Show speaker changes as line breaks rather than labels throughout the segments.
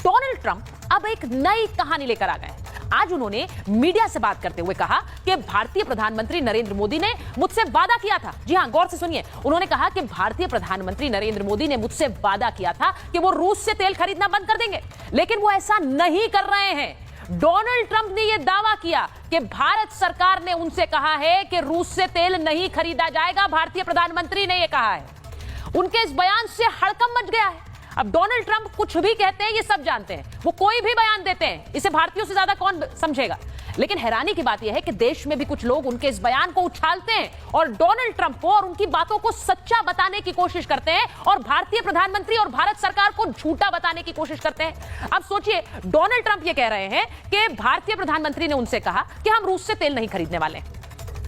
Donald Trump अब एक नई कहानी लेकर आ गए। आज उन्होंने मीडिया से बात करते हुए कहा कि भारतीय प्रधानमंत्री नरेंद्र मोदी ने मुझसे वादा किया था। जी हां, गौर से सुनिए। उन्होंने कहा कि भारतीय प्रधानमंत्री नरेंद्र मोदी ने मुझसे वादा किया था कि वो रूस से तेल खरीदना बंद कर देंगे, लेकिन वो ऐसा नहीं कर रहे हैं। डोनाल्ड ट्रंप ने यह दावा किया कि भारत सरकार ने उनसे कहा है कि रूस से तेल नहीं खरीदा जाएगा। भारतीय प्रधानमंत्री ने यह कहा है। उनके इस बयान से हड़कंप मच गया है। अब डोनाल्ड ट्रंप कुछ भी कहते हैं, ये सब जानते हैं। वो कोई भी बयान देते हैं, इसे भारतीयों से ज्यादा कौन समझेगा। लेकिन हैरानी की बात यह है कि देश में भी कुछ लोग उनके इस बयान को उछालते हैं और डोनाल्ड ट्रंप को और उनकी बातों को सच्चा बताने की कोशिश करते हैं और भारतीय प्रधानमंत्री और भारत सरकार को झूठा बताने की कोशिश करते हैं। अब सोचिए, डोनाल्ड ट्रंप ये कह रहे हैं कि भारतीय प्रधानमंत्री ने उनसे कहा कि हम रूस से तेल नहीं खरीदने वाले।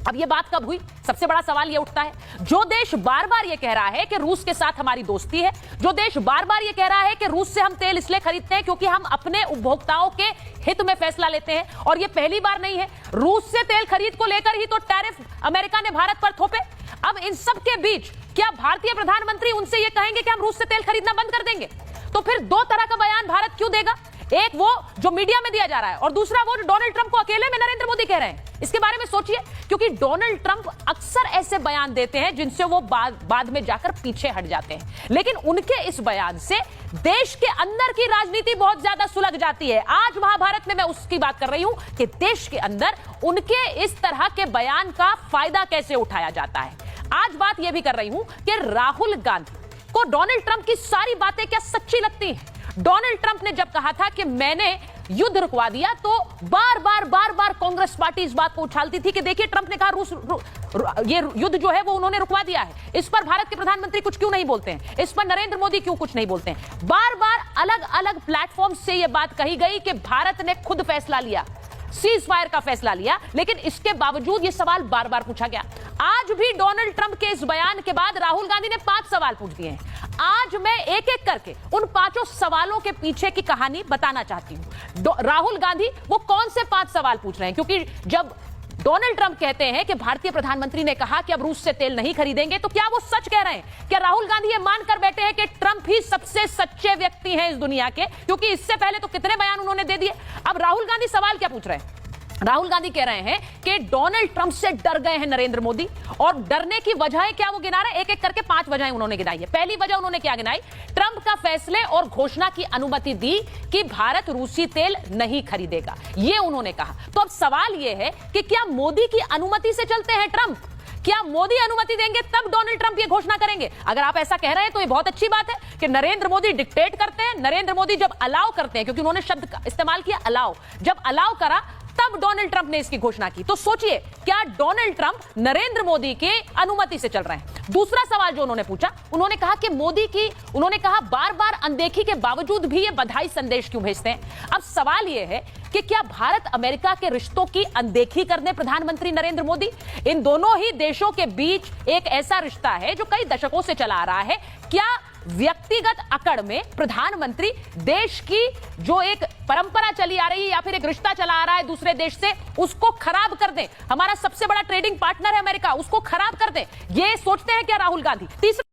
अब ये बात कब हुई? सबसे बड़ा सवाल ये उठता है, जो देश बार बार ये कह रहा है कि रूस के साथ हमारी दोस्ती है, जो देश बार बार ये कह रहा है कि रूस से हम तेल इसलिए खरीदते हैं क्योंकि हम अपने उपभोक्ताओं के हित में फैसला लेते हैं, और ये पहली बार नहीं है। रूस से तेल खरीद को लेकर ही तो टैरिफ अमेरिका ने भारत पर थोपे। अब इन सब के बीच क्या भारतीय प्रधानमंत्री उनसे ये कहेंगे कि हम रूस से तेल खरीदना बंद कर देंगे? तो फिर दो तरह का बयान भारत क्यों देगा? एक वो जो मीडिया में दिया जा रहा है और दूसरा वो जो डोनाल्ड ट्रंप को अकेले में नरेंद्र मोदी कह रहे हैं। इसके बारे में सोचिए, क्योंकि डोनाल्ड ट्रंप अक्सर ऐसे बयान देते हैं जिनसे वो बाद में जाकर पीछे हट जाते हैं, लेकिन उनके इस बयान से देश के अंदर की राजनीति बहुत ज्यादा सुलझ जाती है। आज महाभारत में मैं उसकी बात कर रही हूं कि देश के अंदर उनके इस तरह के बयान का फायदा कैसे उठाया जाता है। आज बात यह भी कर रही हूं कि राहुल गांधी को डोनाल्ड ट्रंप की सारी बातें क्या सच्ची लगती हैं? डोनाल्ड ट्रंप ने जब कहा था कि मैंने युद्ध रुकवा दिया, तो बार बार कांग्रेस पार्टी इस बात को उछालती थी कि देखिए, ट्रंप ने कहा ये युद्ध जो है वो उन्होंने रुकवा दिया है। इस पर भारत के प्रधानमंत्री कुछ क्यों नहीं बोलते हैं? इस पर नरेंद्र मोदी क्यों कुछ नहीं बोलते हैं? बार बार अलग अलग प्लेटफॉर्म से यह बात कही गई कि भारत ने खुद फैसला लिया, सीज फायर का फैसला लिया, लेकिन इसके बावजूद यह सवाल बार बार पूछा गया। आज भी डोनाल्ड ट्रंप के इस बयान के बाद राहुल गांधी ने 5 सवाल पूछ दिए हैं। आज मैं एक एक करके उन 5 सवालों के पीछे की कहानी बताना चाहती हूं। राहुल गांधी वो कौन से 5 सवाल पूछ रहे हैं, क्योंकि जब डोनाल्ड ट्रंप कहते हैं कि भारतीय प्रधानमंत्री ने कहा कि अब रूस से तेल नहीं खरीदेंगे, तो क्या वो सच कह रहे हैं? क्या राहुल गांधी ये मानकर बैठे हैं कि ट्रंप ही सबसे सच्चे व्यक्ति हैं इस दुनिया के? क्योंकि इससे पहले तो कितने बयान उन्होंने दे दिए। अब राहुल गांधी सवाल क्या पूछ रहे हैं? राहुल गांधी कह रहे हैं कि डोनाल्ड ट्रंप से डर गए हैं नरेंद्र मोदी, और डरने की वजहें क्या वो गिना रहे हैं? एक एक करके 5 वजहें उन्होंने गिनाई है। पहली वजह उन्होंने क्या गिनाई? ट्रंप का फैसले और घोषणा की अनुमति दी कि भारत रूसी तेल नहीं खरीदेगा, ये उन्होंने कहा। तो अब सवाल यह है कि क्या मोदी की अनुमति से चलते हैं ट्रंप? क्या मोदी अनुमति देंगे तब डोनाल्ड ट्रंप ये घोषणा करेंगे? अगर आप ऐसा कह रहे हैं तो ये बहुत अच्छी बात है कि नरेंद्र मोदी डिक्टेट करते हैं। नरेंद्र मोदी जब अलाउ करते हैं, क्योंकि उन्होंने शब्द का इस्तेमाल किया अलाउ, जब अलाउ करा तब डोनाल्ड ट्रंप ने इसकी घोषणा की। तो सोचिए, क्या डोनाल्ड ट्रंप नरेंद्र मोदी के अनुमति से चल रहे हैं? दूसरा सवाल जो उन्होंने पूछा, उन्होंने कहा कि उन्होंने कहा बार बार अनदेखी के बावजूद भी ये बधाई संदेश क्यों भेजते हैं? अब सवाल यह है कि क्या भारत अमेरिका के रिश्तों की अनदेखी करने प्रधानमंत्री नरेंद्र मोदी? इन दोनों ही देशों के बीच एक ऐसा रिश्ता है जो कई दशकों से चला आ रहा है। क्या व्यक्तिगत अकड़ में प्रधानमंत्री देश की जो एक परंपरा चली आ रही है या फिर एक रिश्ता चला आ रहा है दूसरे देश से, उसको खराब कर दें? हमारा सबसे बड़ा ट्रेडिंग पार्टनर है अमेरिका, उसको खराब कर दें, ये सोचते हैं क्या राहुल गांधी? तीसरा